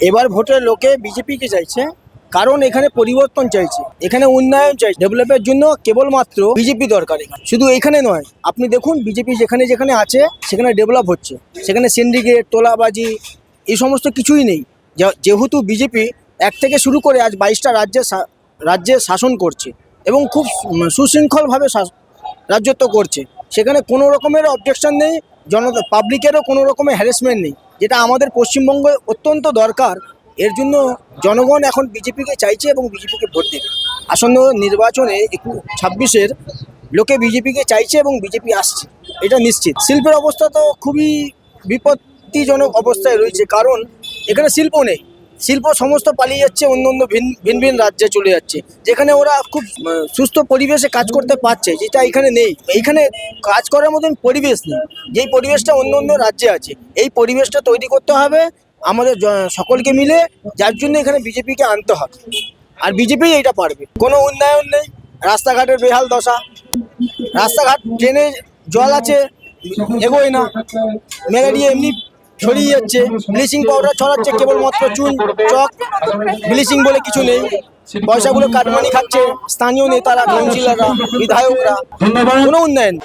এবার ভোটের লোকে বিজেপিকে চাইছে, কারণ এখানে পরিবর্তন চাইছে, এখানে উন্নয়ন চাইছে। ডেভেলপের জন্য কেবলমাত্র বিজেপি দরকার। শুধু এখানে নয়, আপনি দেখুন বিজেপি যেখানে যেখানে আছে সেখানে ডেভেলপ হচ্ছে, সেখানে সিন্ডিকেট, তোলাবাজি এই সমস্ত কিছুই নেই। যেহেতু বিজেপি এক থেকে শুরু করে আজ 22টা রাজ্যে শাসন করছে এবং খুব সুশৃঙ্খলভাবে রাজত্ব করছে, সেখানে কোনো রকমের অবজেকশন নেই, পাবলিকেরও কোনো রকমের হ্যারাসমেন্ট নেই, যেটা আমাদের পশ্চিমবঙ্গে অত্যন্ত দরকার। এর জন্য জনগণ এখন বিজেপিকে চাইছে এবং বিজেপিকে ভোট দেবে। আসন্ন নির্বাচনে 26-এর লোকে বিজেপিকে চাইছে এবং বিজেপি আসছে, এটা নিশ্চিত। শিল্পের অবস্থা তো খুবই বিপত্তিজনক অবস্থায় রয়েছে, কারণ এখানে শিল্প নেই। শিল্প সমস্ত পালিয়ে যাচ্ছে, অন্য অন্য ভিন ভিন রাজ্যে চলে যাচ্ছে, যেখানে ওরা খুব সুস্থ পরিবেশে কাজ করতে পারছে, যেটা এখানে নেই। এইখানে কাজ করার মতন পরিবেশ নেই, যেই পরিবেশটা অন্য অন্য রাজ্যে আছে। এই পরিবেশটা তৈরি করতে হবে আমাদের সকলকে মিলে, যার জন্য এখানে বিজেপিকে আনতে হবে, আর বিজেপি এইটা পারবে। কোনো উন্নয়ন নেই, রাস্তাঘাটের বেহাল দশা, রাস্তাঘাট ট্রেনে জল আছে এগোয় না, ম্যালেরিয়া এমনি ছড়িয়ে যাচ্ছে, ব্লিচিং পাউডার ছড়াচ্ছে কেবলমাত্র চুন চক, ব্লিচিং বলে কিছু নেই। পয়সাগুলো কাটমানি খাচ্ছে স্থানীয় নেতারা, কাউন্সিলররা, বিধায়করা, কোনো উন্নয়ন।